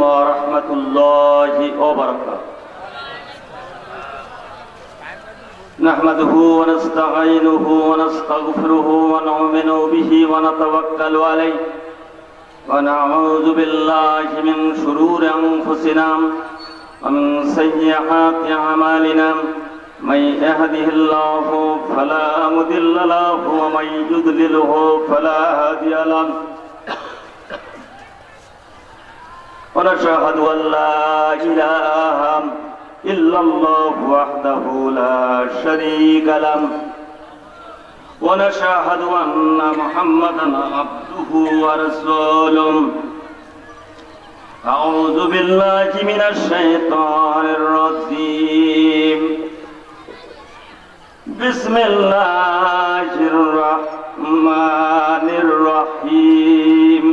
ورحمة الله وبركاته. نحمده ونستعينه ونستغفره ونؤمن به ونتوكل عليه ونعوذ بالله من شرور أنفسنا ومن سيئات أعمالنا من يهده الله فلا مضل له ومن يضلله فلا هادي له ونشهد أن لا إله إلا الله وحده لا شريك له ونشهد أن محمدا عبده ورسوله. أعوذ بالله من الشيطان الرجيم. بسم الله الرحمن الرحيم.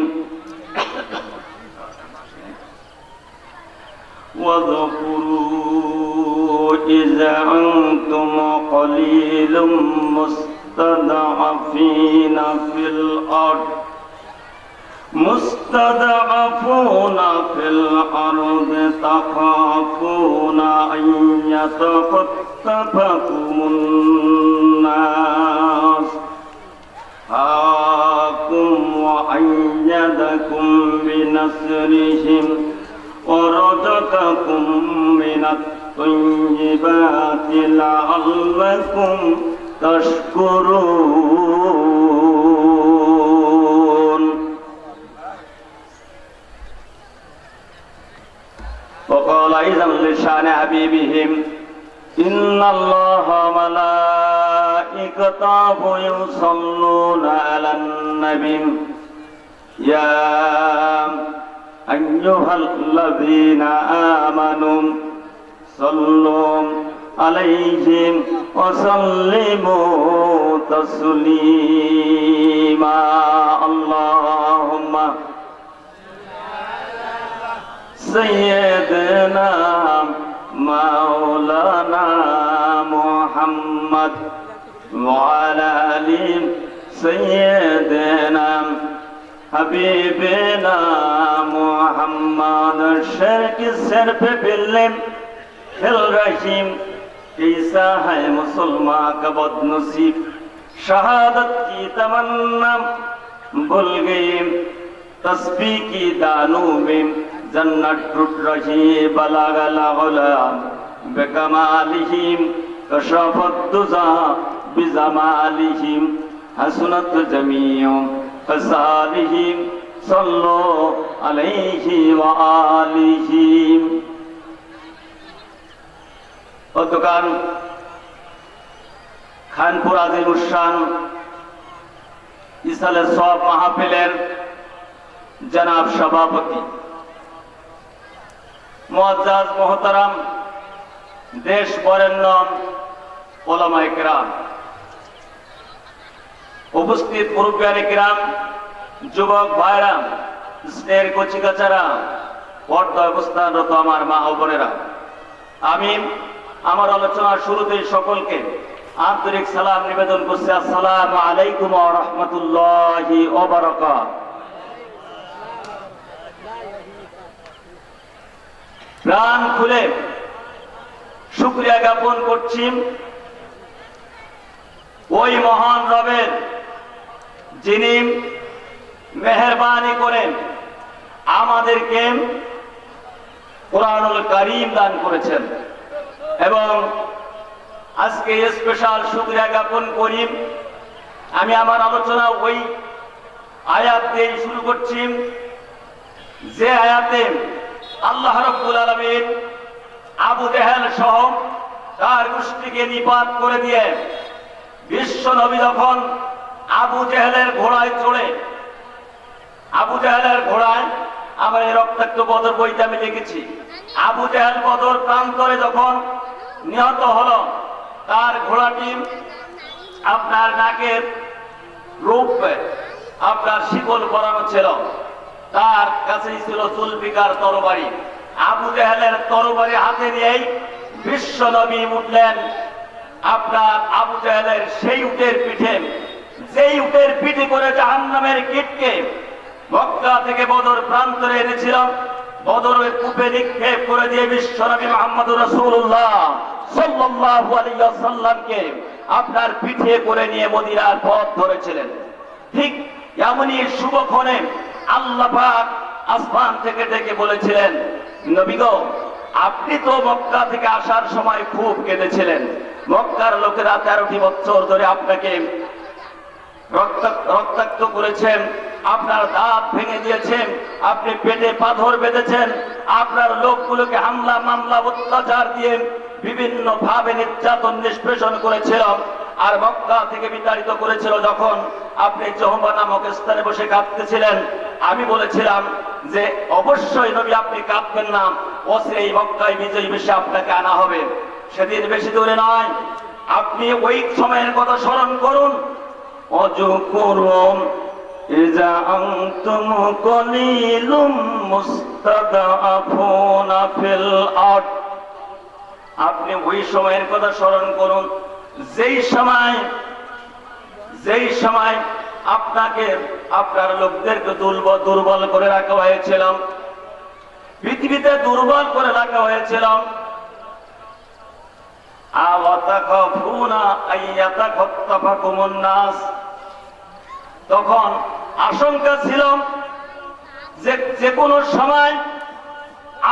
واذكروا إذا أنتم قليل مستضعفون في الأرض تخافون أن يتخطفكم الناس فآواكم وأيدكم بنصرهم ورزقكم من الطيبات لعلكم تشكرون. وقال أيضا لشان حبيبهم إن الله وملائكته يصلون على النبي يا أيها الذين آمنوا صلوا عليه وسلموا تسليما. اللهم سيدنا مولانا محمد وعلى آل سيدنا حبيبنا محمد. شرک سر پہ بلم کھل رحیم کیسا ہے مسلمان کا بد نصیب شہادت کی تمنا بھول گئی تسبیح کی دانوں میں جنت ٹوٹ رہی بلغ العلا بکمالہ کشف الدجی بجمالہ حسنت جمیع خصالہ صلو علیہ وآلہ. অধ্যকার খানপুর আজিমুশান ইসালে সব মাহফিলের জনাব সভাপতি মুআজ্জাজ মোহতারাম দেশ বরেণ্য ওলামায়ে কেরাম উপস্থিত মুরব্বিয়ানে কেরাম যুবক ভাইরা স্নেহের কচিকাচারা পর্দা অবস্থানরত আমার মা ও বোনেরা, আমি আমার আলোচনার শুরুতেই সকলকে আন্তরিক সালাম নিবেদন করছি। আসসালামু আলাইকুম ওয়া রাহমাতুল্লাহি ওয়া বারাকাতুহু। প্রাণ খুলে শুকরিয়া জ্ঞাপন করছি ওই মহান রবের যিনি মেহেরবানি করেন আমাদেরকে কোরআনুল কারীম দান করেছেন এবং আজকে স্পেশাল শুকরিয়া জ্ঞাপন করি। আমি আমার আলোচনা ওই আয়াত দিয়ে শুরু করছি যে আয়াতে আল্লাহ রাব্বুল আলামিন আবু জেহেল সহ তার গোষ্ঠীকে নিপাত করে দিয়ে বিশ্ব নবী যখন আবু জেহেলের ঘোড়ায় চড়ে, আবু জেহেলের ঘোড়ায় আমার এই রক্তাক্ত বদর বইতে আমি দেখেছি, আবু জেহেল বদর প্রান্তরে যখন নিহত হলো তার ঘোড়াটি আপনার নাকের রূপ আপনার শিকল পরানো ছিল, তার কাছেই ছিল জুলফিকার তরবারি। আবু জেহেলের তরবারি হাতে নিয়েই বিশ্ব নবী উঠলেন আপনার আবু জেহেলের সেই উটের পিঠে, যেই উটের পিঠে করে জাহান্নামের কীটকে মক্কা থেকে বদর প্রান্তরে এনেছিলাম বদরের কূপে নিক্ষেপ করে দিয়ে বিশ্বনবী মুহাম্মদুর রাসূলুল্লাহ সাল্লাল্লাহু আলাইহি ওয়াসাল্লামকে আপনার পিঠে করে নিয়ে মদিনার পথ ধরেছিলেন। ঠিক এমনই শুভক্ষণে আল্লাহ পাক আসমান থেকে ডেকে বলেছিলেন, নবী গো, আপনি তো মক্কা থেকে আসার সময় খুব কেঁদেছিলেন। মক্কার লোকেরা 13টি বছর ধরে আপনাকে রক্তাক্ত করেছেন, আপনার দাঁত ভেঙে দিয়েছেন, আপনি পেটে পাথর বেঁধেছেন, আপনার লোকগুলোকে হামলা মামলা অত্যাচার দিয়ে বিভিন্ন ভাবে নির্যাতন নিষ্পেষণ করেছিল। আর মক্কা থেকে বিতাড়িত করেছিল যখন আপনি জহবা নামক স্থানে বসে কাঁদতেছিলেন, আমি বলেছিলাম যে অবশ্যই নবী আপনি কাঁদবেন না, অচিরেই মক্কায় বিজয়ী বেশে আপনাকে আনা হবে। সেদিন বেশি দূরে নয়, আপনি ওই সময়ের কথা স্মরণ করুন। অজু করুন ইজা আনতুম কলিলুম মুস্তাদআফুনা ফিল আরদ। আপনি ওই সময়ের কথা স্মরণ করুন যেই সময় আপনাকে আপনার লোকদেরকে দুর্বল করে রাখা হয়েছিল, পৃথিবীতে দুর্বল করে রাখা হয়েছিল। তখন আশঙ্কা ছিল যে কোনো সময়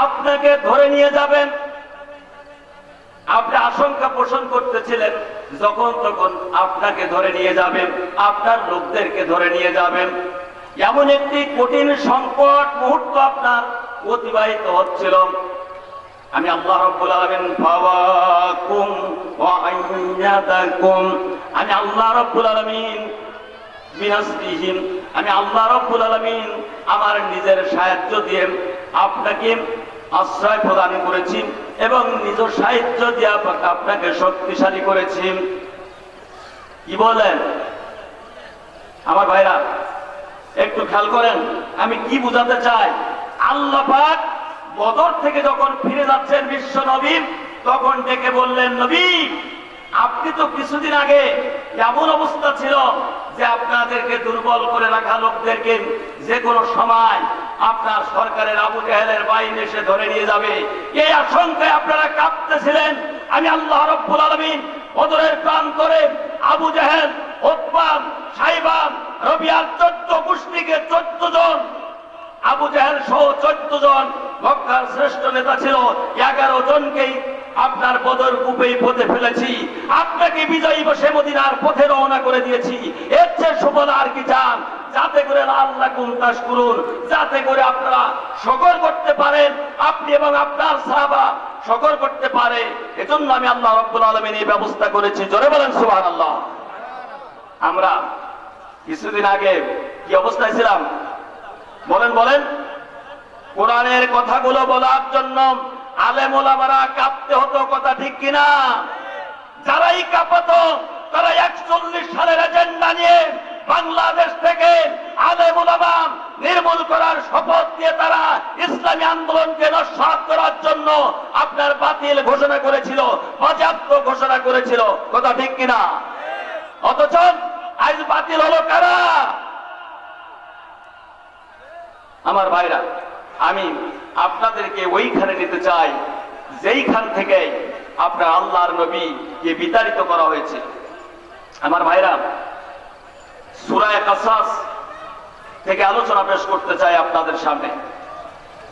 আপনাকে ধরে নিয়ে যাবেন। আপনি আশঙ্কা পোষণ করতেছিলেন যখন তখন আপনাকে ধরে নিয়ে যাবেন, আপনার লোকদেরকে ধরে নিয়ে যাবেন। এমন একটি কঠিন সংকট মুহূর্ত আপনার অতিবাহিত হচ্ছিল। আমি আল্লাহ রাব্বুল আলামিন ফাওয়াকুম ওয়া আইয়াদাকুম, আমি আল্লাহ রাব্বুল আলামিন বিনাসবিহিম, আমি আল্লাহ রাব্বুল আলামিন আমার নিজের সাহায্য দিয়ে আপনাকে আশ্রয় প্রদান করেছি এবং নিজ সাহায্য দিয়ে আপনাকে শক্তিশালী করেছি। কি বলেন আমার ভাইরা, একটু খেয়াল করেন আমি কি বুঝাতে চাই। আল্লাহ পাক বদর থেকে যখন ফিরে যাচ্ছেন বিশ্ব নবী, তখন ডেকে বললেন, নবী আপনি তো কিছুদিন আগে এমন অবস্থা ছিল যে আপনাদেরকে দুর্বল করে রাখা লোকদেরকে যে কোনো সময় আপনার সরকারের আবু জাহেলের বাহিনী এসে ধরে নিয়ে যাবে, এই আশঙ্কায় আপনারা কাঁপতেছিলেন। আমি আল্লাহ রাব্বুল আলামিন বদরের প্রান্তরে আবু জাহেল, উতবা, সাইবা, রবিয়ার 14 গোষ্ঠীকে 14 জন, আবু জাহেল সহ 14 জন মক্কার শ্রেষ্ঠ নেতা ছিল, 11 জনকেই আপনার বদর কূপেই পথে ফেলেছি, আপনাকে বিজয়ী বসে মদিনার পথে রওনা করে দিয়েছি। এর চেয়ে সুফল আর কি চান? যাতে করে লাআল্লাকুম তাশকুরুন, যাতে করে আপনারা শুকর করতে পারেন, আপনি এবং আপনার সাহাবা শুকর করতে পারে। এজন্য আমি আল্লাহ রাব্বুল আলামিন এই ব্যবস্থা করেছি। জোরে বলেন সুবহানাল্লাহ। আমরা কিছুদিন আগে কি অবস্থায় ছিলাম বলেন? কোরআনের কথাগুলো বলার জন্য আলেম ওলামারা কাঁপতে হতো, কথা ঠিক কিনা? যারাই কাঁপাতো তারা 41 সালের এজেন্ডা নিয়ে বাংলাদেশ থেকে আলেম ওলামা নির্মূল করার শপথ দিয়ে তারা ইসলামী আন্দোলনকে নস্যাৎ করার জন্য আপনার বাতিল ঘোষণা করেছিল, বাজেয়াপ্ত ঘোষণা করেছিল, কথা ঠিক কিনা? অথচ আজ বাতিল হলো কারা? আমার ভাইরা, আমি আপনাদেরকে ওইখানে নিতে চাই যেইখান থেকে আপনার আল্লাহর নবীকে বিতাড়িত করা হয়েছে। আমার ভাইরা, সূরা কাসাস থেকে আলোচনা পেশ করতে চাই আপনাদের সামনে।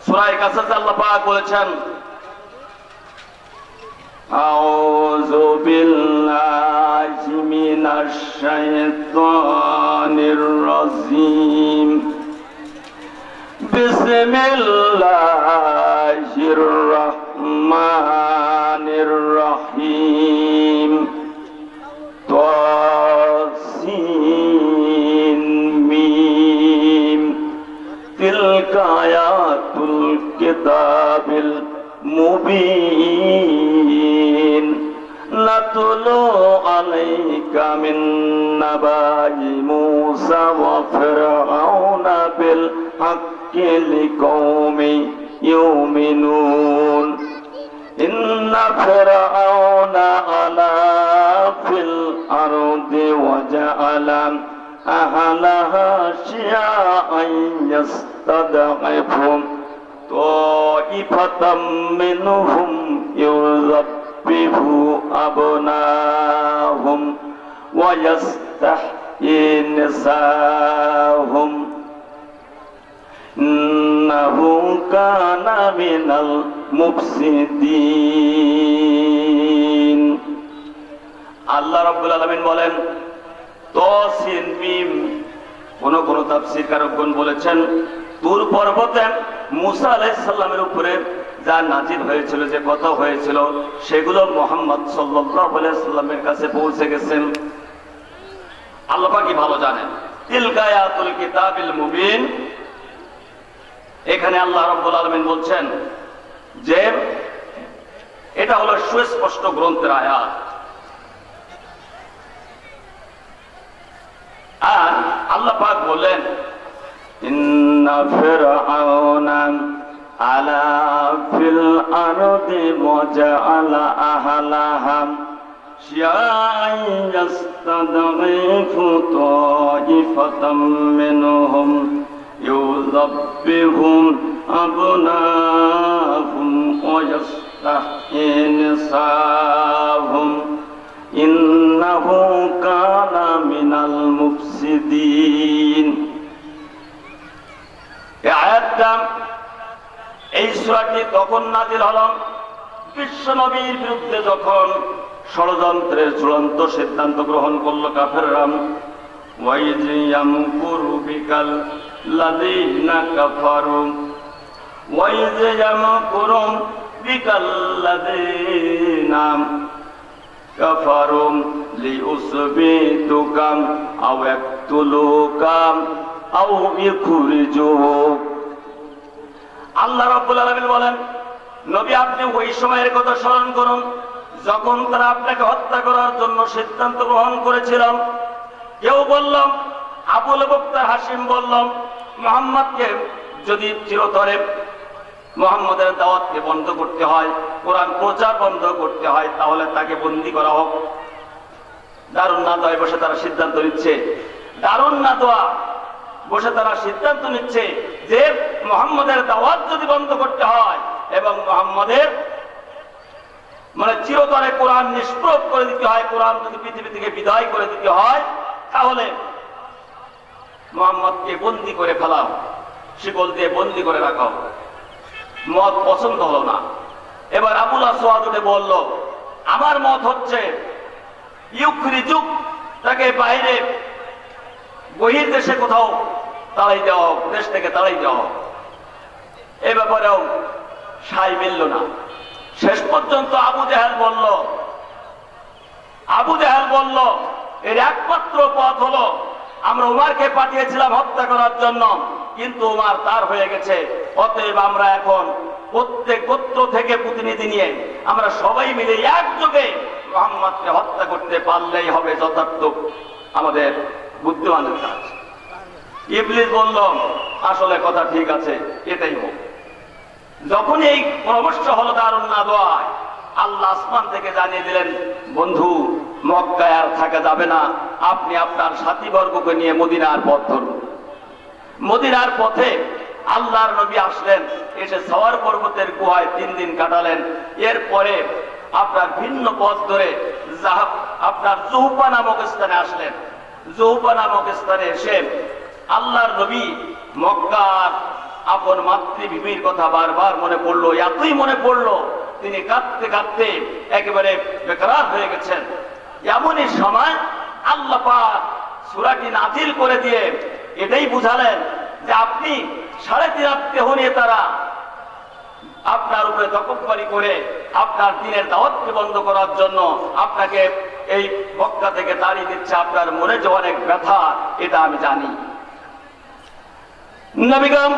সূরা কাসাসে আল্লাহ পাক বলেছেন, আউযু বিল্লাহি মিনাশ শাইতানির রাজীম, বিসমিল্লাহির রহমানির রহিম, তাসিন মিম, তিলকা আয়াতুল কিতাবিল মুবিন, নাতলু আলাইকা মিন নাবাই মূসা ওয়া ফিরআউনা বিল হাক্কি লিকওমি ইউমিনুন, ইন্না ফিরআউনা আলা ফিল আরদি ওয়া জাআলা আহলাহা শিয়াআন ইয়াস্তাদঈফু তাইফাতাম মিনহুম ইউযাব্বিহু আবনাহুম ওয়া ইয়াস্তাহয়ী নিসাহুম ইন্নাহু কানা মিনাল মুফসিদিন। আল্লাহ রাব্বুল আলামিন বলেন তাসিন মিম। কোন তাফসীরকারগণ বলেছেন তুর পর্বতে মুসা আলাইহিস সালামের উপরে যা নাজিল হয়েছিল, যে কথা হয়েছিল, সেগুলো মুহাম্মদ সাল্লাল্লাহু আলাইহি সাল্লামের কাছে পৌঁছে গেছেন। আল্লাহ পাকই ভালো জানেন। তিলকা আয়াতুল কিতাবিল মুবিন। এখানে আল্লাহ রাব্বুল আলামিন বলছেন যে এটা হলো সুস্পষ্ট গ্রন্থের আয়াত। আর আল্লাহ পাক বলেন ইন্না ফিরআউনা আলা ফিল আরদি ওয়াজআলা আহলাহা শিয়া'আন ইয়াস্তাদঈফু তাইফাতাম মিনহুম ইউযাব্বিহুম আবনাহুম ওয়া ইয়াস্তাহয়ী নিসাহুম ইন্নাহু কানা মিনাল মুফসিদিন। এই আয়াতটা, এই সূরাটি তখন নাযিল হলো বিশ্ব নবীর বিরুদ্ধে যখন ষড়যন্ত্রের চূড়ান্ত সিদ্ধান্ত গ্রহণ করলো কাফেররা। ওয়াইজ ইয়ামকুরু বিকাল লাযীনা কাফারু ওয়াইজ ইয়ামকুরু বিকাল লাযীনা কাফারু লিউসবিতুকা আও ইয়াকতুলুকা আও ইখরিজুক। আল্লাহ রাব্বুল আলামিন বলেন নবী আপনি ওই সময়ের কথা স্মরণ করুন যখন তারা আপনাকে হত্যা করার জন্য সিদ্ধান্ত গ্রহণ করেছিলাম। কেউ বললাম, আবুল বক্তার হাসিম বললাম, মুহাম্মদকে যদি চিরতরে মুহাম্মদের দাওয়াতকে বন্ধ করতে হয়, কোরআন প্রচার বন্ধ করতে হয়, তাহলে তাকে বন্দী করা হোক। দারুন নাদওয়ায় বসে তারা সিদ্ধান্ত নিচ্ছে, দারুন নাদওয়া বসে তারা সিদ্ধান্ত নিচ্ছে যে মুহাম্মদের দাওয়াত যদি বন্ধ করতে হয় এবং মুহাম্মদের চিরতরে কোরআন নিষ্প্রভ করে দিতে হয়, কোরআন যদি পৃথিবী থেকে বিদায় করে দিতে হয়, তাহলে মুহাম্মদকে বন্দী করে ফেলাও, শিকল দিয়ে বন্দী করে রাখাও। মত পছন্দ হলো না। এবার আবুল আসওয়াদ উঠে বলল আমার মত হচ্ছে ইউখরিজুক, তাকে বাইরে বহির দেশে কোথাও তাড়াই দেওয়া, দেশ থেকে তাড়াই দেওয়া। এ ব্যাপারেও সাই মিলল না। শেষ পর্যন্ত আবু জেহেল বলল এর একমাত্র পথ হলো আমরা উমারকে পাঠিয়েছিলাম হত্যা করার জন্য, কিন্তু উমার তার হয়ে গেছে, অতএব আমরা এখন প্রত্যেক গোত্র থেকে প্রতিনিধি নিয়ে আমরা সবাই মিলে একযোগে মুহাম্মদকে হত্যা করতে পারলেই হবে যথার্থ আমাদের বুদ্ধিমানের কাজ। ইবলিস বলল আসলে কথা ঠিক আছে, এটাই হোক। যখন এই পরামর্শ হলো দারুন নাদওয়ায়, আল্লাহ আসমান থেকে জানিয়ে দিলেন বন্ধু মক্কায় আর থাকা যাবে না, আপনি আপনার সাথীবর্গকে নিয়ে মদিনার পথ ধরুন। মদিনার পথে আল্লাহর নবী আসলেন, এসে সাওয়ার পর্বতের গুহায় 3 দিন কাটালেন। এরপরে আপনার ভিন্ন পথ ধরে আপনার জুহফা নামক স্থানে আসলেন। জুহফা নামক স্থানে এসে আল্লাহর নবী মক্কার আপন মাতৃভূমির কথা বারবার মনে পড়লো, এতই মনে পড়লো তিনি কাঁদতে কাঁদতে একেবারে বেকরার হয়ে গেছেন। এমনই সময় আল্লাহ পাক সূরাটি নাযিল করে দিয়ে এটাই বুঝালেন যে আপনি 3.5 আত্মীয় নিয়ে তারা আপনার উপরে দখলবাড়ি করে আপনার দ্বীনের দাওয়াতকে বন্ধ করার জন্য আপনাকে এই মক্কা থেকে তাড়িয়ে দিচ্ছে। আপনার মনে যে অনেক ব্যথা, এটা আমি জানি। নবীগণ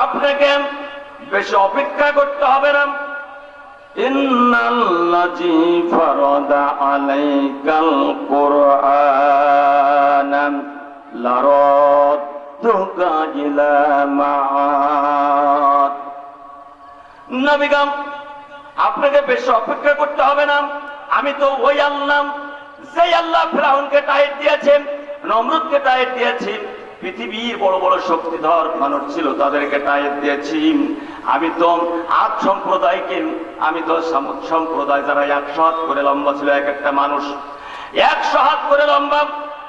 আপনাকে বেশি অপেক্ষা করতে হবে না। ইন্নাল্লাযী ফারাদা আলাইকাল কুরআন লারাদ্দুকা ইলা মাআদ। নবীগণ আপনাকে বেশি অপেক্ষা করতে হবে না। আমি তো ওই আল্লাহ, যে আল্লাহ ফিরআউনকে টাইট দিয়েছেন, নমরুদকে টাইট দিয়েছেন, পৃথিবীর বড় বড় শক্তিধর মানুষ ছিল তাদেরকে টাইট দিয়েছি। আমি তো আট সম্প্রদায়কে, আমি তো সম্প্রদায় যারা 100 হাত করে লম্বা ছিল, এক একটা মানুষ 100 হাত করে লম্বা,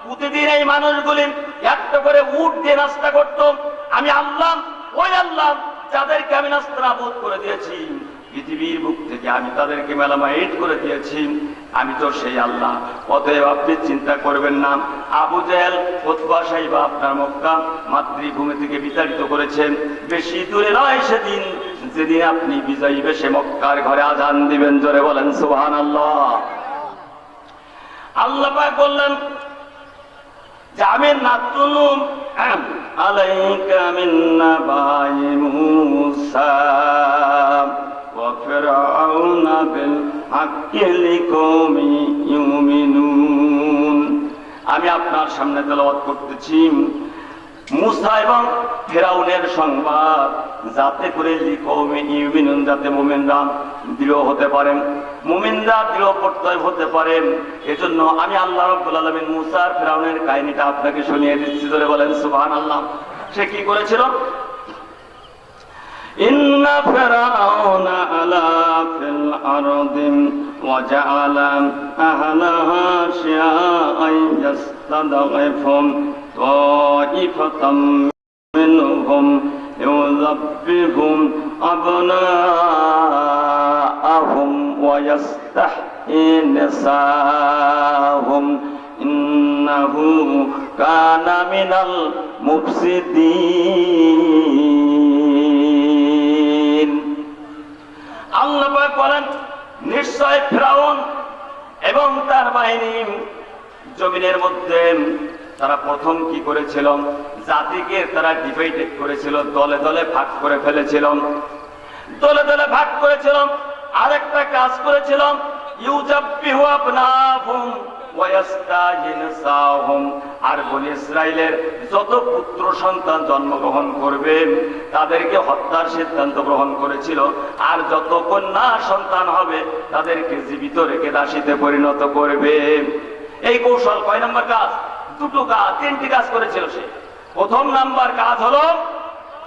প্রতিদিন এই মানুষগুলি একটা করে উট দিয়ে নাস্তা করত। আমি আল্লাহ, ওই আল্লাহ যাদেরকে আমি নাস্তানাবুদ করে দিয়েছি পৃথিবীর বুক থেকে, আমি তাদেরকে মেলামাইট করে দিয়েছি, আমি তো সেই আল্লাহ। অতএব আপনি চিন্তা করবেন না। আবু জেহেল উতবা সাইবা আপনার মক্কা মাতৃভূমি থেকে বিতাড়িত করেছেন। বেশি দূরে নয় সেদিন, যেদিন আপনি বিজয়ী বেশে মক্কার ঘরে আজান দিবেন। জোরে বলেন সুবহানাল্লাহ। আল্লাহ পাক বললেন যে আমি নাতুলু আলাইকা মিন নাবাই মূসা ওয়া ফিরআউনা বিল হাক্কি লিকওমি ইউমিনুন। আমি আপনার সামনে তেলাওয়াত করতেছি মুসা এবং ফেরাউনের সংবাদ, যাতে করে লিকওমি ইউমিনুন, যাতে মুমিনরা দৃঢ় হতে পারেন, মুমিনরা দৃঢ় প্রত্যয় হতে পারেন। এজন্য আমি আল্লাহ রাব্বুল আলামিন মুসা আর ফেরাউনের কাহিনীটা আপনাকে শুনিয়ে দিচ্ছি। ধরে বলেন সুবহানাল্লাহ। সে কি করেছিল? ইন্না ফিরআউনা আলা ফিল আরদি ওয়া জাআলা আহলাহা শিয়াআন ইয়াস্তাদঈফুম তাইফাতাম মিনহুম ইউযাব্বিহুম আবনাআহুম ওয়া ইয়াস্তাহয়ী নিসাআহুম ইন্নাহু কানা মিনাল মুফসিদিন। আল্লাহ পাক বলেন নিশ্চয় ফিরআউন এবং তার বাহিনী জমিনের মধ্যে তারা প্রথম কি করেছিল? জাতিকে তারা ডিভাইডেড করেছিল, দলে দলে ভাগ করে ফেলেছিল, দলে দলে ভাগ করেছিল। আরেকটা কাজ করেছিল ইউযাব্বিহু আবনাহুম ওয়া ইয়াস্তাহয়ী নিসাআহুম। আর বনি ইসরাইলের যত পুত্র সন্তান জন্মগ্রহণ করবে তাদেরকে হত্যার সিদ্ধান্ত গ্রহণ করেছিল, আর যত কন্যা সন্তান হবে তাদেরকে জীবিত রেখে দাসীতে পরিণত করবে। এই কৌশল কয় নম্বর কাজ? দুটো কাজ, তিনটি কাজ করেছিল সে। প্রথম নাম্বার কাজ হলো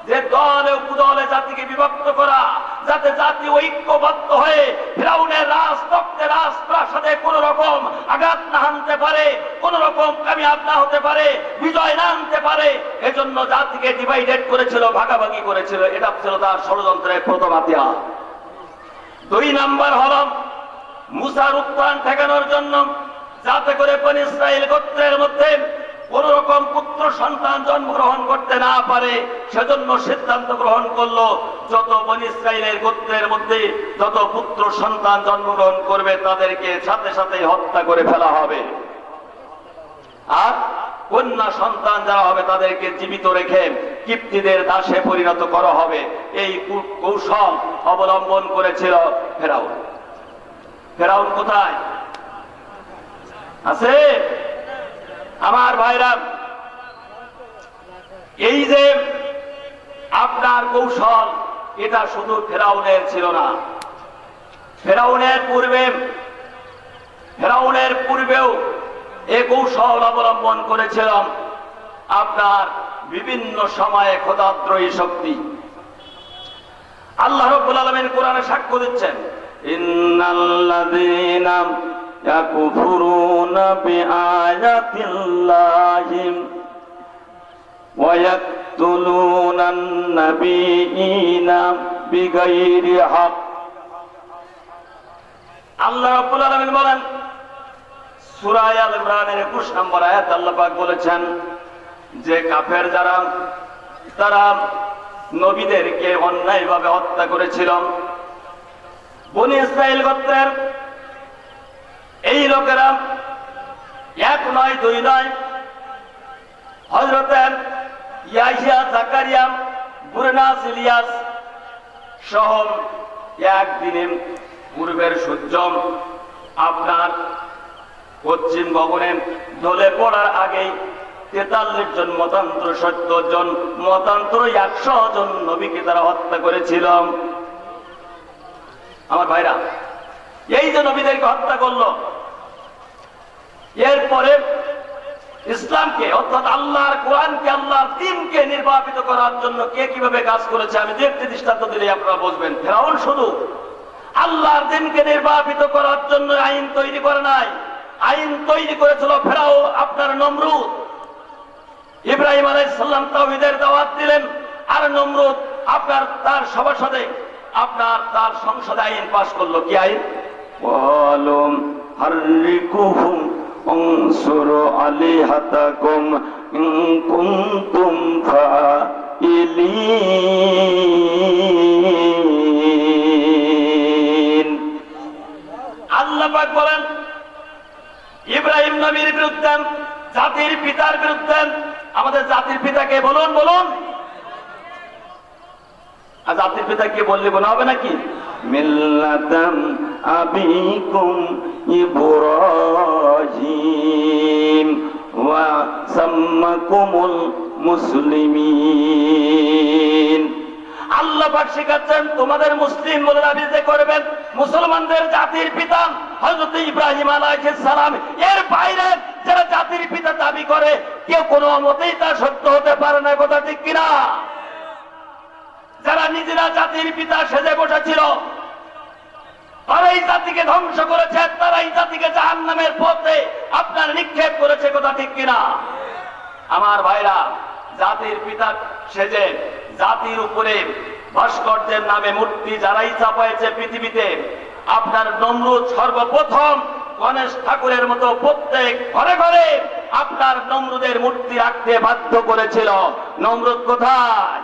যে দলে উপদলে জাতিকে বিভক্ত করা, যাতে জাতি ঐক্যবদ্ধ হয়ে ফিরআউনের রাজতক্তে রাজপ্রাসাদে কোন রকম আঘাত না হানতে পারে, কোন রকম কামিয়াব না হতে পারে, বিজয় না আনতে পারে। এজন্য জাতিকে ডিভাইডেড করেছিল, ভাগাভাগি করেছিল। এটা ছিল তার ষড়যন্ত্রের প্রথম হাতিয়ার। দুই নাম্বার হলো মুসার উত্থান ঠেকানোর জন্য, যাতে করে বনি ইসরাইল গোত্রের মধ্যে কোন রকম পুত্র সন্তান জন্মগ্রহণ করতে না পারে, সেজন্য সিদ্ধান্ত গ্রহণ করলো যত বনি ইসরাইলের গোত্রের মধ্যে যত পুত্র সন্তান জন্মগ্রহণ করবে তাদেরকে সাথে সাথে হত্যা করে ফেলা হবে, আর কন্যা সন্তান যারা হবে তাদেরকে জীবিত রেখে কিপ্তিদের দাসে পরিণত করা হবে। এই কৌশল অবলম্বন করেছিল ফেরাউন। ফেরাউন কোথায় আছে? আমার ভাইরা, এই যে আপনার কৌশল, এটা শুধু ফেরাউনের ছিল না, ফেরাউনের পূর্বেও এই কৌশল অবলম্বন করেছিলাম আপনার বিভিন্ন সময়ে খোদাদ্রোহী শক্তি। আল্লাহ রাব্বুল আলামিন কোরআনে সাক্ষ্য দিচ্ছেন, ইন্নাল্লাযীনা ইয়াকুফুরুনা বিআয়াতিল্লাহি ওয়া ইয়াকতুলুনান নাবিয়্যিনা বিগাইরি হক। আল্লাহ রাব্বুল আলামিন বলেন সূরা আল ইমরানের 21 নম্বর আয়াত, আল্লাহ পাক বলেছেন যে কাফের যারা তারা নবীদেরকে অন্যায়ভাবে হত্যা করেছিল। বনি ইসরাইল গোত্রের এই লোকেরা এক নয় দুই নয়, হযরত ইয়াহইয়া, জাকারিয়া, বুরনাস, ইলিয়াস সহ একদিনে পূর্বের সূর্য আপনার পশ্চিম গগনে ঢলে পড়ার আগেই 43 জন মতান্তর, 70 জন মতান্তর, 100 জন নবীকে তারা হত্যা করেছিল। আমার ভাইরা, এই যে নবীদেরকে হত্যা করলো, এরপরে ইসলামকে অর্থাৎ আল্লাহর কোরআনকে, আল্লাহর দ্বীনকে নির্বাপিত করার জন্য কে কিভাবে কাজ করেছে আমি একটি দৃষ্টান্ত দিলে আপনারা বুঝবেন। ফেরাউন শুধু আল্লাহর দ্বীনকে নির্বাপিত করার জন্য আইন তৈরি করে নাই, আইন তৈরি করেছিল ফেরাউন আপনার নমরুদ। ইব্রাহিম আলাইহিস সালাম তাওহীদের দাওয়াত দিলেন, আর নমরুদ আপনার তার সভাসদে আপনার তার সংসদে আইন পাশ করলো। কি আইন? ওয়ালুম হাররিকুহুম উনসুরু আলিহাতাকুম ইন কুনতুম ফাইলিন। আল্লাহ পাক বলেন ইব্রাহিম নবীর বিরুদ্ধে, জাতির পিতার বিরুদ্ধে, আমাদের জাতির পিতাকে বলুন বলুন, আর জাতির পিতাকে বললে গোনা হবে নাকি? মিল্লাতাম আবিকুম ইব্রাহিম ওয়া সাম্মাকুমুল মুসলিমিন। আল্লাহ পাক শেখাচ্ছেন তোমাদের মুসলিম বলে দাবি যে করবেন, মুসলমানদের জাতির পিতা হযরত ইব্রাহিম আলাইহিস সালাম, এর বাইরে যারা জাতির পিতা দাবি করে কেউ কোনো মতেই তা সত্য হতে পারে না। কথা ঠিক কিনা? যারা নিজেরা জাতির পিতা সেজে বসেছিল তারাই জাতিকে ধ্বংস করেছে, তারাই জাতিকে জাহান্নামের পথে আপনার নিক্ষেপ করেছে। কথা ঠিক কিনা? আমার ভাইরা, জাতির পিতা সেজে জাতির উপরে ভাস্কর্যের নামে মূর্তি যারাই চাপাইছে পৃথিবীতে, আপনার নমরুদ সর্বপ্রথম গণেশ ঠাকুরের মতো প্রত্যেক ঘরে ঘরে আপনার নমরুদের মূর্তি রাখতে বাধ্য করেছিল। নমরুদ কোথায়?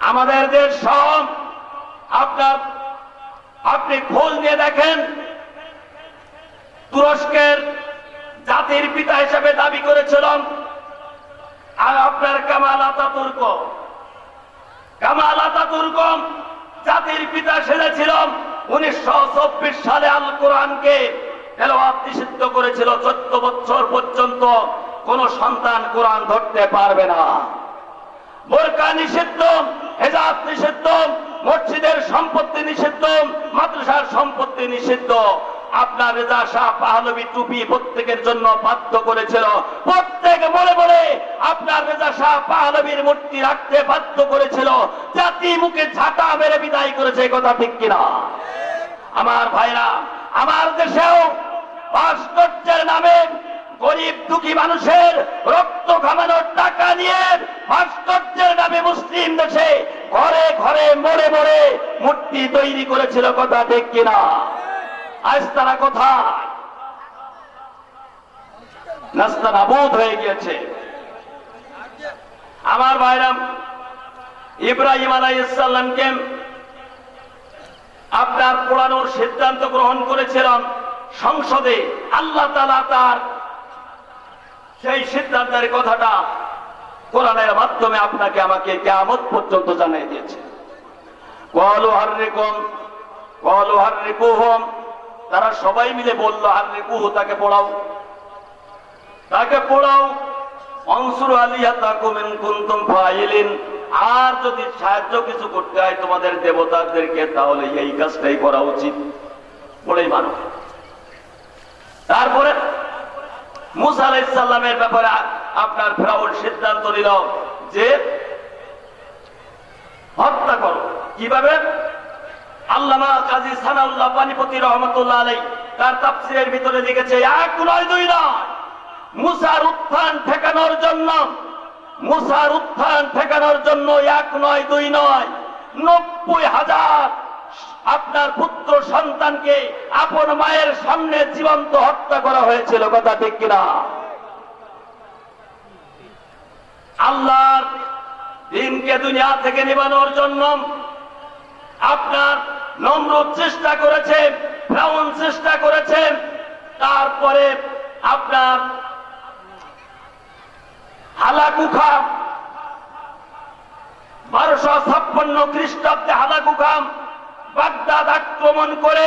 আমাদের দেশ সব আপনার আপনি খোঁজ নিয়ে দেখেন, তুরস্কের জাতির পিতা হিসেবে দাবি করেছিলাম আর আপনার কামাল আতাতুর্ক, কামাল আতাতুর্ক জাতির পিতা সেজেছিলাম। 1924 সালে আল কোরআনকে তেলাওয়াত নিষিদ্ধ করেছিল। 14 বছর পর্যন্ত কোন সন্তান কোরআন ধরতে পারবে না। বোরকা নিষিদ্ধ, হেজাব নিষিদ্ধ, মসজিদের সম্পত্তি নিষিদ্ধ, মাদ্রাসার সম্পত্তি নিষিদ্ধ। আপনার রেজা শাহ পাহলভী টুপি প্রত্যেকের জন্য বাধ্য করেছিল। প্রত্যেক মনে মনে আপনার রেজা শাহ পাহলভীর মূর্তি রাখতে বাধ্য করেছিল। জাতি মুখে ঝাঁটা মেরে বিদায় করেছে। কথা ঠিক কিনা? আমার ভাইরা, আমার দেশেও ভাস্কর্যের নামে গরিব দুঃখী মানুষের রক্ত ঘামানোর টাকা নিয়ে ভাস্কর্যের নামে মুসলিম দেশে ঘরে ঘরে মরে মরে মূর্তি তৈরি করেছিল। কথা ঠিক কিনা? আজ তারা কোথায়? নাস্তানাবুদ হয়ে গিয়েছে। আমার ভাইরা, ইব্রাহিম আলাইহিস সালামকে আপনার পোড়ানোর সিদ্ধান্ত গ্রহণ করেছিলেন সংসদে। আল্লাহ তাআলা তার সেই সিদ্ধান্তের কথাটা কোরআনের মাধ্যমে আপনাকে আমাকে কিয়ামত পর্যন্ত জানিয়ে দিয়েছে। ক্বালু হাররিকুম ক্বালু হাররিকুহুম, তারা সবাই মিলে বলল হাররিকুহু, তাকে পোড়াও, তাকে পোড়াও। অনসুরু আলিহাতাকুম ইন কুনতুম ফাইলিন, আর যদি সাহায্য কিছু করতে হয় তোমাদের দেবতাদেরকে তাহলে এই কাজটাই করা উচিত। বলেই মানো। তারপরে মুসা আলাইহিস সালামের ব্যাপারে আপনার ফেরাউন সিদ্ধান্ত নিল যে হত্যা করো। কিভাবে? আল্লামা কাজী সানাউল্লাহ পানিপতি রহমাতুল্লাহ আলাইহি তার তাফসীরের ভিতরে লিখেছে, এক নয় দুই নয়, মুসার উত্থান ঠেকানোর জন্য, মুসার উত্থান ঠেকানোর জন্য এক নয় দুই নয়, 90,000 আপনার পুত্র সন্তানকে আপন মায়ের সামনে জীবন্ত হত্যা করা হয়েছিল। কথা ঠিক কিনা? আল্লাহর দ্বীনকে দুনিয়া থেকে নিবানোর জন্য আপনার নমরুদ চেষ্টা করেছে, ফেরাউন চেষ্টা করেছে। তারপরে আপনার হালাকু খাঁ 1256 খ্রিস্টাব্দে হালাকু খাঁ বাগদাদ আক্রমণ করে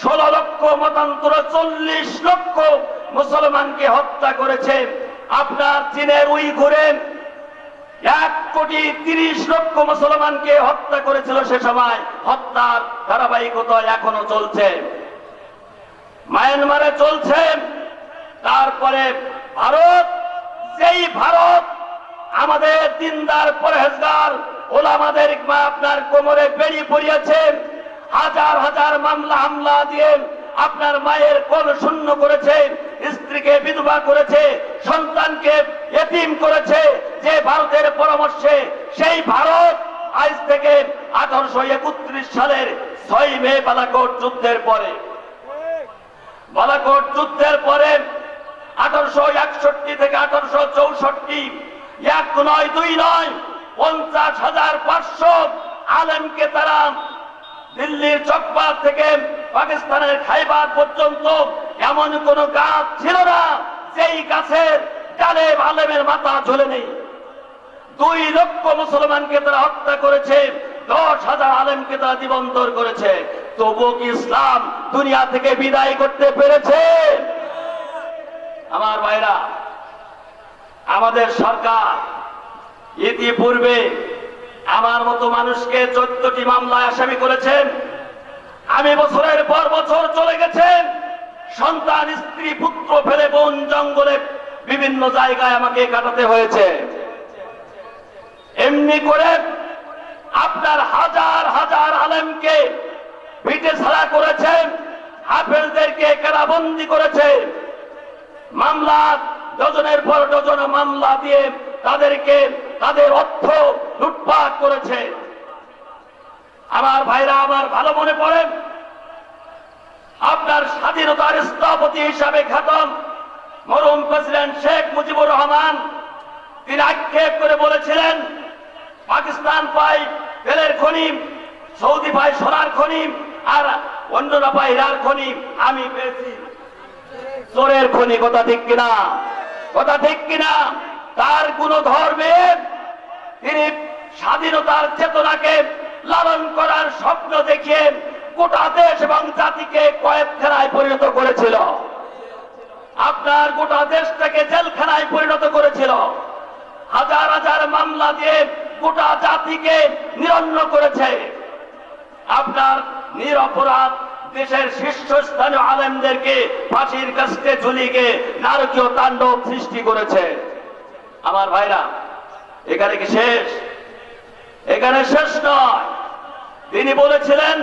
16 লক্ষ মতান্তর 40 লক্ষ মুসলমানকে হত্যা করেছে। আপনার চীনের উইঘুরে 1,30,00,000 মুসলমানকে হত্যা করেছিল। সে সময় হত্যার ধারাবাহিকতা এখনো চলছে, মায়ানমারে চলছে, তারপরে ভারত, যেই ভারত আমাদের দিনদার পরহেজগার ওলামাদের আপনার কোমরে বেড়ি পড়িয়েছে, হাজার হাজার মামলা হামলা দিয়ে আপনার মায়ের কোল শূন্য করেছে, স্ত্রীকে বিধবা করেছে, সন্তানকে এতিম করেছে, যে ভারতের পরামর্শে সেই ভারত আজ থেকে 1831 সালের 6 মে বালাকোট যুদ্ধের পরে 1861 থেকে 1864 এক নয় দুই নয় 50,500 আলেমকে তারা দিল্লির চকবাদ থেকে পাকিস্তানের খাইবার পর্যন্ত এমন কোন গাছ ছিল না যেই গাছের ডালে আলেমের মাথা ঝুলে নেই। 2 লক্ষ মুসলমানকে তারা হত্যা করেছে, 10,000 আলেমকে তারা জীবন্তর করেছে। তবু কি ইসলাম দুনিয়া থেকে বিদায় করতে পেরেছে? আমার ভাইরা, আমাদের সরকার ইতিপূর্বে আমার মতো মানুষকে 14টি মামলায় আসামি করেছেন। আমি বছরের পর বছর চলে গেছেন, সন্তান স্ত্রী পুত্র ফেলে বন জঙ্গলে বিভিন্ন জায়গায় আমাকে কাটাতে হয়েছে। এমনি করে আপনার হাজার হাজার আলেমকে ভিটে ছাড়া করেছেন, হাফেজদেরকে কারাবন্দী করেছে, মামলা ডজনের পর ডজন মামলা দিয়ে তাদেরকে তাদের অর্থ লুটপাট করেছে। আমার ভাইরা, আমার ভালো মনে পড়ে আপনার স্বাধীনতার স্থপতি হিসাবে খ্যাত মরহুম প্রেসিডেন্ট শেখ মুজিবুর রহমান, তিনি আক্ষেপ করে বলেছিলেন, পাকিস্তান পায় তেলের খনি, সৌদি পায় সোনার খনি, আর অন্যরা পায় হীরার খনি, আমি পেয়েছি চোরের খনি। কথা ঠিক কিনা? কথা ঠিক কিনা? তার কোন ধর্মে তিনি স্বাধীনতার চেতনাকে লালন করার স্বপ্ন দেখিয়ে গোটা দেশ এবং জাতিকে কয়েদখানায় পরিণত করেছিল। আপনার গোটা দেশটাকে জেলখানায় পরিণত করেছিল। হাজার হাজার মামলা দিয়ে গোটা জাতিকে নিরন্ন করেছে। আপনার নিরপরাধ দেশের শীর্ষস্থানীয় আলেমদেরকে ফাঁসির কাস্তে ঝুলিয়ে নারকীয় তাণ্ডব সৃষ্টি করেছে। আমার ভাইরা, এখানে কি শেষ? এখানে শেষ নয়। তিনি বলেছিলেন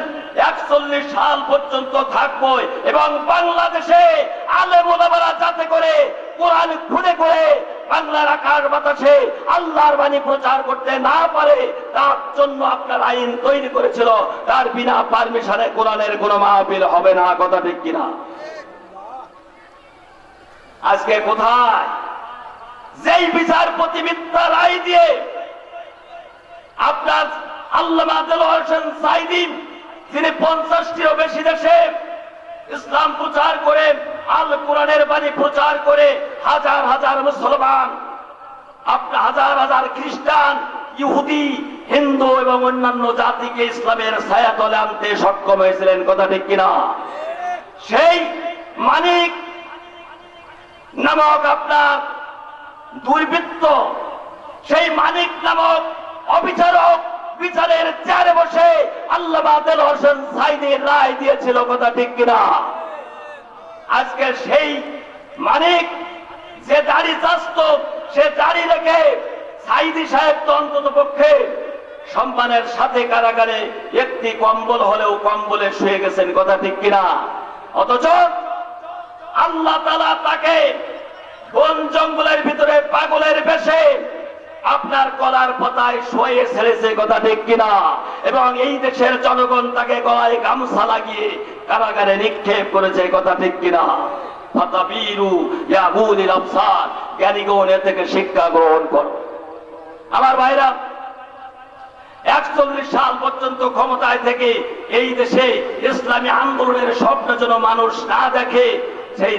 41 সাল পর্যন্ত থাকবো এবং বাংলাদেশে আলেম ওলামারা যাতে করে কোরআন খুলে করে বাংলার আকাশ বাতাসে আল্লাহর বাণী প্রচার করতে না পারে, তার জন্য আপনার আইন তৈরি করেছিল। তার বিনা পারমিশনে কোরআনের কোনো মাহফিল হবে না। কথা ঠিক কিনা? আজকে কোথায়? যেই বিচারপতি মিথ্যা রায় দিয়ে আপনার আল্লামা দেলোয়ার হোসেন সাঈদী, যিনি 50টিরও বেশি দেশে ইসলাম প্রচার করে, আল কোরআনের বাণী প্রচার করে হাজার হাজার মুসলমান, আপনার হাজার হাজার খ্রিস্টান, ইহুদি, হিন্দু এবং অন্যান্য জাতিকে ইসলামের ছায়াতলে আনতে সক্ষম হয়েছিলেন। কথা ঠিক কিনা? সেই মানিক নামক আপনার দুর্বৃত্ত, সেই মানিক নামক অবিচারক বিচারের চেয়ারে বসে আল্লামা দেলোয়ার হোসেন সাঈদী রায় দিয়েছিল। কথা ঠিক কিনা? আজকে সেই মানিক যে দাড়ি চাস্ত, সে দাড়ি রেখে সাঈদী সাহেব তো অন্তত পক্ষে সম্মানের সাথে কারাগারে একটি কম্বল হলেও কম্বলে শুয়ে গেছেন। কথা ঠিক কিনা? অথচ আল্লাহ তাআলা তাকে বন জঙ্গলের ভিতরে পাগলের বেশে আপনার কলার পাতায় শুয়ে ছেড়েছে। কথা ঠিক কিনা? এবং এই দেশের জনগণ তাকে গলায় গামছা লাগিয়ে কারাগারে নিক্ষেপ করেছে। কথা ঠিক কিনা? ফাতাবিরু ইয়া উলিল আবসার, জ্ঞানীগণ এ থেকে শিক্ষা গ্রহণ করো। আমার ভাইরা, 41 সাল পর্যন্ত ক্ষমতায় থেকে এই দেশে ইসলামী আন্দোলনের স্বপ্ন যেন মানুষ না দেখে, সেই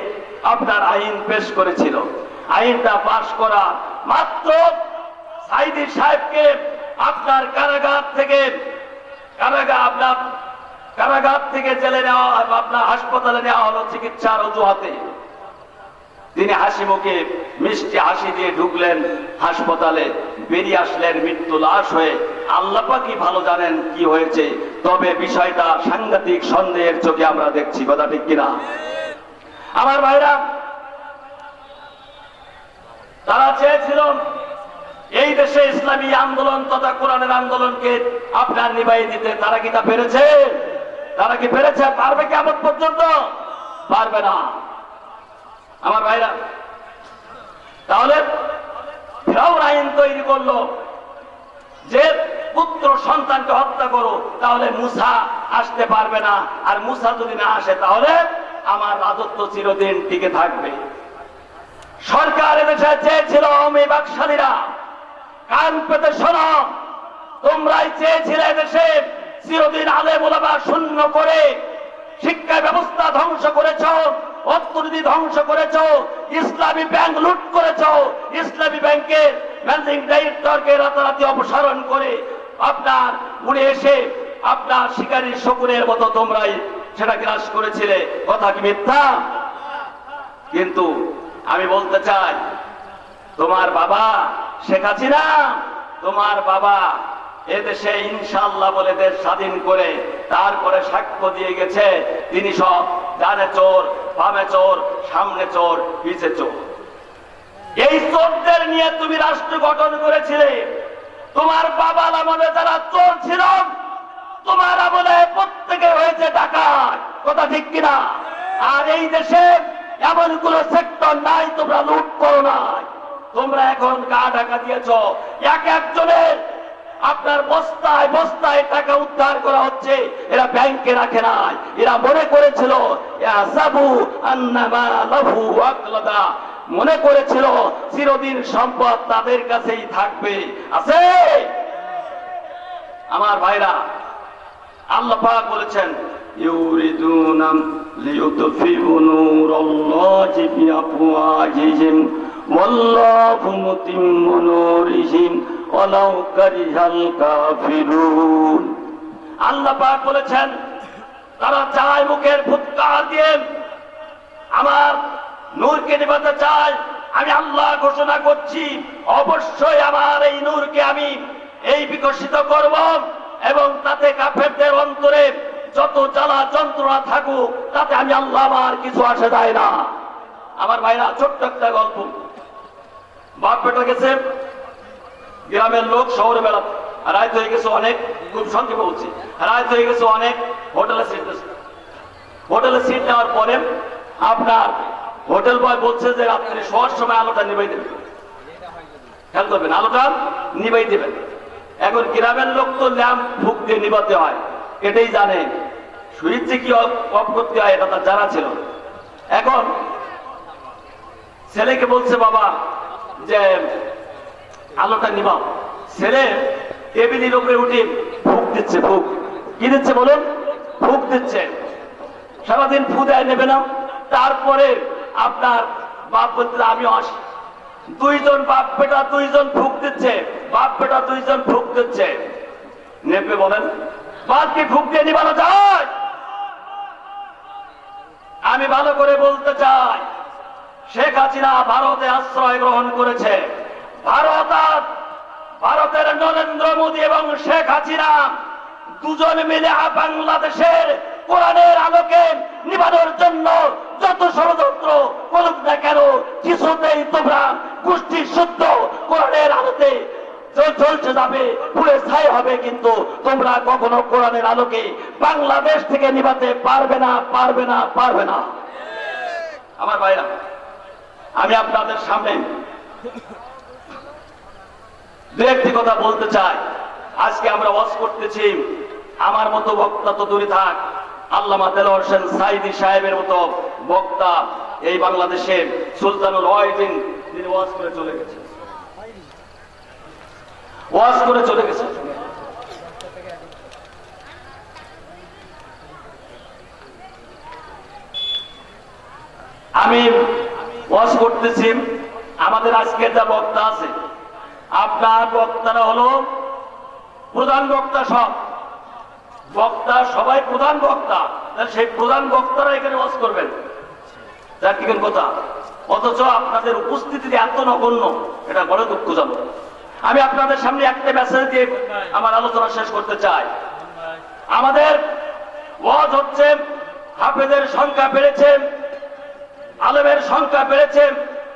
আপনার আইন পেশ করেছিল। আইনটা পাশ করা মাত্র সাঈদী সাহেবকে আপনার কারাগার থেকে জেলে নেওয়া, আপনার হাসপাতালে নেওয়া হলো চিকিৎসার অজুহাতে। তিনি হাসি মুখে মিষ্টি হাসি দিয়ে ঢুকলেন হাসপাতালে, বেরিয়ে আসলেন মৃত্যু লাশ হয়ে। আল্লাহ পাকই ভালো জানেন কি হয়েছে, তবে বিষয়টা সাংঘাতিক সন্দেহের চোখে আমরা দেখছি। কথা ঠিক কিনা? আমার ভাইরা, তারা চেয়েছিল এই দেশে ইসলামী আন্দোলন তথা কোরআনের আন্দোলনকে আপনার নিভাই দিতে। তারা কি তা পেরেছে? তারা কি পেরেছে? পারবে কিয়ামত পর্যন্ত? পারবে না। আমার ভাইরা, তাহলে ফিরআউন আইন তৈরি করলো যে পুত্র সন্তানকে হত্যা করো, তাহলে মুসা আসতে পারবে না। আর মুসা যদি না আসে তাহলে আমার রাজত্ব চিরদিন টিকে থাকবে। সরকার এদেশে চেয়েছিল, আওয়ামী বাকশালীরা কান পেতে শোনো, তোমরাই চেয়েছিলে এদেশে চিরদিন আলেম ওলামা শূন্য করে শিক্ষা ব্যবস্থা ধ্বংস করেছ, অর্থনীতি ধ্বংস করেছ, ইসলামী ব্যাংক লুট করেছ, ইসলামী ব্যাংকের ম্যানেজিং ডাইরেক্টরকে রাতারাতি অপসারণ করে আপনার উড়ে এসে আপনার শিকারীর শকুনের মতো তোমরাই সেটা গ্রাস করেছিলে। কথা কি মিথ্যা? কিন্তু আমি বলতে চাই, তোমার বাবা শেখ হাসিনা, তোমার বাবা এদেশে ইনশাআল্লাহ বলে দেশ স্বাধীন করে তারপরে সাক্ষ্য দিয়ে গেছে তিনি সব ডানে চোর, বামে চোর, সামনে চোর, পিছে চোর। এই চোরদের নিয়ে তুমি রাষ্ট্র গঠন করেছিলে। তোমার বাবা আমলে যারা চোর ছিল, তোমার আমলে প্রত্যেকে হয়েছে ডাকাত। কথা ঠিক কিনা? আর এই দেশে এমন কোন সেক্টর নাই তোমরা লুট করো নাই। তোমরা এখন গা ঢাকা দিয়েছ। এক একজনের আপনার বস্তায় বস্তায় টাকা উদ্ধার করা হচ্ছে। এরা ব্যাংকে রাখে নাই, এরা মনে করেছিল মনে করেছিল চিরদিন সম্পদ তাদের কাছেই থাকবে। আছে? আমার ভাইরা, আল্লাহ পাক বলেছেন ইউরিদুনা লিইউতফিউ নূরাল্লাহি বিআফওয়াহিহিম ওয়াল্লাহু মুতিম্মু নূরিহি ওয়ালাউ কারিহাল কাফিরুন। আল্লাহ পাক বলেছেন তারা চায় মুখের ফুৎকার দিয়ে আমার নূরকে নিভাতে চায়। আমি আল্লাহ ঘোষণা করছি অবশ্যই আমার এই নূরকে আমি এই বিকশিত করব এবং তাতে কাফেরদের অন্তরে যত জ্বালা যন্ত্রণা থাকুক তাতে আমি আল্লাহ আমার কিছু আসে যায় না। আমার ভাইরা, ছোট্ট একটা গল্প। বাপ বেটা গেছে গ্রামের লোক শহরে বেড়াতে, রাত হয়ে গেছে অনেক, খুব সংক্ষেপে বলছি, রাত হয়ে গেছে অনেক, হোটেলে সিট দিয়েছে। হোটেলে সিট নেওয়ার পরে আপনার হোটেল বয় বলছে যে রাত্রে শোয়ার সময় আলোটা নিভাই দেবেন, খেয়াল করবেন, আলোটা নিভাই দেবেন। এখন গ্রামের লোক তো ল্যাম্প ফুক দিয়ে নিভাতে হয়, এটাই জানে। সুইচ যে কি অফ করতে হয় এটা তার জানা ছিল। এখন ছেলেকে বলছে বাবা যে আলোটা নিভাও। ছেলে টেবিলের উপরে উঠে ফুক দিচ্ছে। ফুক কি দিচ্ছে বলুন? ফুক দিচ্ছে। সারাদিন ফু দেয়, নেবে না। তারপরে আপনার বাপ বলতে আমিও আসি। দুইজন বাপ বেটা দুইজন ফুক দিচ্ছে, বাপ বেটা দুইজন ফুক দিচ্ছে। নেবে বলেন? বাপকে ফুক দিয়ে নিবানো যায়? আমি ভালো করে বলতে চাই, শেখ হাসিনা ভারতে আশ্রয় গ্রহণ করেছে। ভারতের নরেন্দ্র মোদী এবং শেখ হাসিনা দুজন মিলে বাংলাদেশের কোরআনের আলোকে নিবানোর জন্য যত ষড়যন্ত্র করুক না কেন, কিছুতেই তোমরা গোষ্ঠী শুদ্ধ কোরআনের আলোতে চলছে যাবে, পুরে ছাই হবে, কিন্তু তোমরা কখনো কোরআনের আলোকে বাংলাদেশ থেকে নিবাতে পারবে না, পারবে না, পারবে না। আমার ভাইরা, আমি আপনাদের সামনে দু একটি কথা বলতে চাই। আজকে আমরা ওয়াজ করতেছি, আমার মতো বক্তা তো দূরে থাক, আল্লামা দেলোয়ার হোসেন সাইদি সাহেবের মতো বক্তা এই বাংলাদেশের সুলতানুল ওয়াইদিন তিনি ওয়াজ করে চলে গেছে, ওয়াজ করে চলে গেছে। আমি ওয়াজ করতেছি, আমাদের আজকে যা বক্তা আছে, আপনার বক্তারা হলো প্রধান বক্তা, সব বক্তা সবাই প্রধান বক্তা, সেই প্রধান বক্তারা এখানে ওয়াজ করবেন, যার কি কথা। অথচ আপনাদের উপস্থিতি এত নগণ্য, এটা বড় দুঃখজনক। আমি আপনাদের সামনে একটা মেসেজ দিয়ে আমার আলোচনা শেষ করতে চাই। আমাদের ওয়াজ হচ্ছে, হাফেজের সংখ্যা বেড়েছে, আলেমের সংখ্যা বেড়েছে,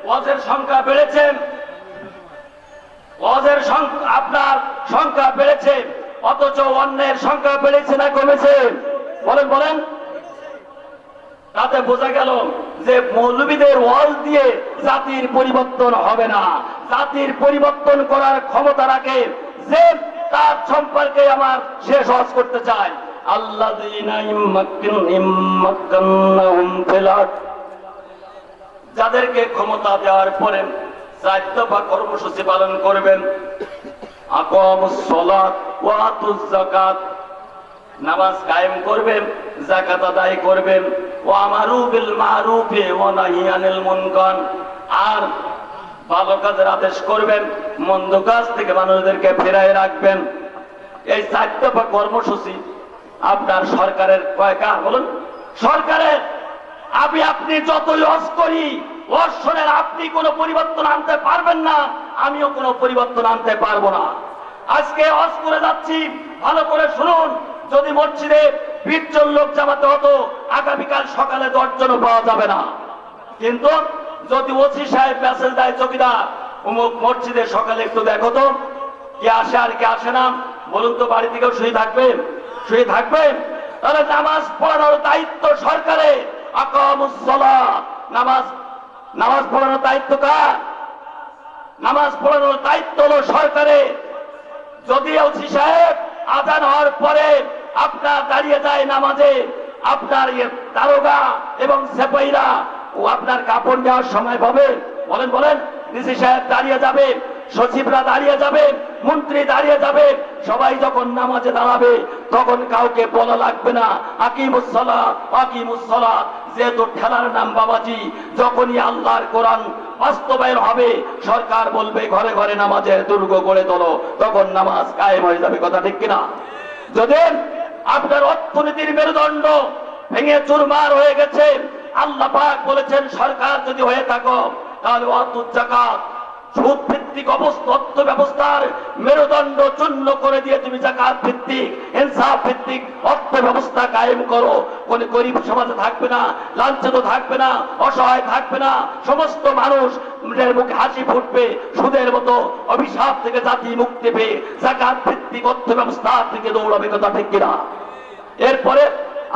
ওয়াজের সংখ্যা বেড়েছে, ওয়াজের সংখ্যা আপনার সংখ্যা বেড়েছে, অথচ অন্যের সংখ্যা বেড়েছে না কমেছে? বলেন বলেন। তাতে বোঝা গেল যে মৌলবীদের ওয়াজ দিয়ে জাতির পরিবর্তন হবে না। জাতির পরিবর্তন করার ক্ষমতা রাখে যে, তার সম্পর্কে আমার শেষ ওয়াজ করতে চাই। আল্লাযীনা ইম্মাক্কান্নাহুম ফিল আরদ, যাদেরকে ক্ষমতা দেওয়ার পরে 4 দফা কর্মসূচি পালন করবেন। আকামুস সালাত ওয়া আতুজ যাকাত, নামাজ কায়েম করবেন, যাকাত আদায় করবেন। ওয়া আমারু বিল মারুফি ওয়া নাহি আনিল মুনকার, আর ভালো কাজের আদেশ করবেন, মন্দ কাজ থেকে মানুষদেরকে ফিরায় রাখবেন। এই 4 দফা কর্মসূচি আপনার সরকারের কয়কার বলুন? সরকারের। আপনি যতই ওয়াজ করি, ওয়াজের আপনি কোনো পরিবর্তন আনতে পারবেন না, আমিও কোনো পরিবর্তন আনতে পারবো না। আজকে ওয়াজ করে যাচ্ছি, ভালো করে শুনুন। যদি মসজিদে 20 জন লোক জামাতে হতো, আগামীকাল সকালে 10 জনও পাওয়া যাবে না। কিন্তু যদি ওসি সাহেব মেসেজ দেয়, চকিদার অমুক মসজিদে সকালে একটু দেখো তো কে আসে আর কে আসে না, বলুন তো বাড়ি থেকেও শুয়ে থাকবেন? শুয়ে থাকবেন? তাহলে নামাজ পড়ানোর দায়িত্ব সরকারের। আকামুস সালাত, নামাজ পড়ানোর দায়িত্ব কার? নামাজ পড়ানোর দায়িত্ব হলো সরকারের। যদি ওসি সাহেব আজান হওয়ার পরে আপনার দাঁড়িয়ে যায় নামাজে, আপনার দারোগা এবং সেপাইরা ও আপনার কাপড় নেওয়ার সময় পাবে? বলেন বলেন। ডিসি সাহেব দাঁড়িয়ে যাবে, সচিবরা দাঁড়িয়ে যাবে, মন্ত্রী দাঁড়িয়ে যাবে। সবাই যখন নামাজে দাঁড়াবে তখন কাউকে বলা লাগবে না আকিমুস সালাত আকিমুস সালাত, যেহেতু ঠেলার নাম বাবাজি। যখনই আল্লাহর কোরআন বাস্তবায়ন হবে, সরকার বলবে ঘরে ঘরে নামাজের দুর্গ গড়ে তোলো, তখন নামাজ কায়েম হয়ে যাবে। কথা ঠিক কিনা? যদি আপনার অর্থনীতির মেরুদণ্ড ভেঙে চুরমার হয়ে গেছে, আল্লাহ পাক বলেছেন সরকার যদি হয়ে থাকো তাহলে ওয়াতুজ যাকাত, সুদ ভিত্তিক অর্থ ব্যবস্থার মেরুদণ্ড চূর্ণ করে দিয়ে তুমি যাকাত ভিত্তিক, ইনসাফ ভিত্তিক অর্থ ব্যবস্থা কায়েম করো। কোন গরিব সমাজে থাকবে না, লাঞ্ছিত থাকবে না, অসহায় থাকবে না, সমস্ত মানুষের মুখে হাসি ফুটবে। সুদের মতো অভিশাপ থেকে জাতি মুক্তি পেয়ে যাকাত ভিত্তিক অর্থ ব্যবস্থা থেকে দৌড়াবে। কথা ঠিক কিনা? এরপরে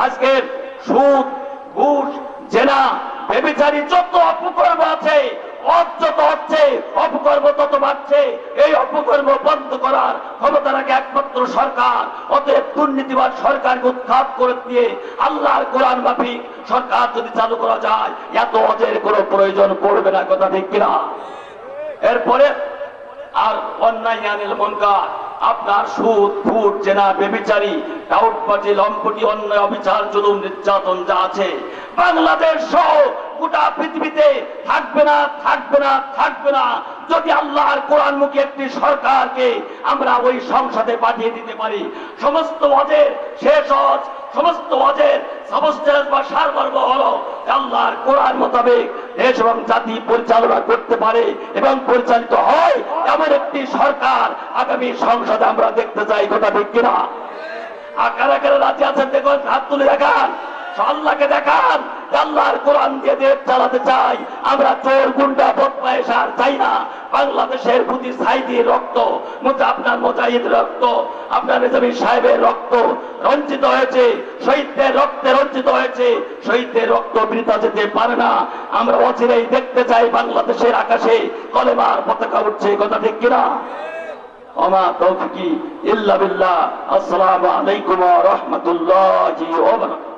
আজকে সুদ, ঘুষ, জেনা, ব্যভিচারী যত অপকর্ম আছে, যত হচ্ছে, অপকর্ম তত বাড়ছে। এই অপকর্ম বন্ধ করার ক্ষমতা রাখে একমাত্র সরকার। অতএব দুর্নীতিবাদ সরকারকে উৎখাত করে দিয়ে আল্লাহর কোরআন মাফিক সরকার যদি চালু করা যায়, এত অজের কোনো প্রয়োজন পড়বে না। কথা ঠিক কিনা? এরপরে আর অন্যায় আনিল মুনকার, আপনার সুদ, ঘুষ, জেনা, ব্যভিচারী, ডাউটবাজি, লম্পটি, অন্যায়, অবিচার, জুলুম, নির্যাতন যা আছে বাংলাদেশ সহ গোটা পৃথিবীতে থাকবে না, থাকবে না, থাকবে না। যদি আল্লাহর কোরআনমুখী একটি সরকারকে আমরা ওই সংসদে পাঠিয়ে দিতে পারি, সমস্ত ওয়াজের শেষ হজ, সমস্ত ওয়াজের সাবস্টেন্স বা সারমর্ম হলো আল্লাহর কোরআন মোতাবেক দেশ এবং জাতি পরিচালনা করতে পারে এবং পরিচালিত হয়, এমন একটি সরকার আগামী সংসদে আমরা দেখতে চাই। কথা ঠিক কিনা? কারা কারা রাজি আছেন দেখুন, হাত তুলে দেখান। আল্লাহকে দেখান আল্লাহর কোরআন দিয়ে দেশ চালাতে চাই আমরা। চোর, গুন্ডা, বদমাইশ আর চাই না। বাংলাদেশের প্রতি সাইদির রক্ত, আপনার মুজাহিদ রক্ত, আপনার নিজামী সাহেবের রক্ত রঞ্জিত হয়েছে, শহীদদের রক্তে রঞ্জিত হয়েছে। শহীদদের রক্ত বৃথা যেতে পারে না। আমরা অচিরেই দেখতে চাই বাংলাদেশের আকাশে কলেমার পতাকা উঠছে। কথা ঠিক কিনা? ওমা তৌফিকি ইল্লা বিল্লাহ। আসসালামু আলাইকুম ওয়া রাহমাতুল্লাহি ওয়া বারাকাতুহু।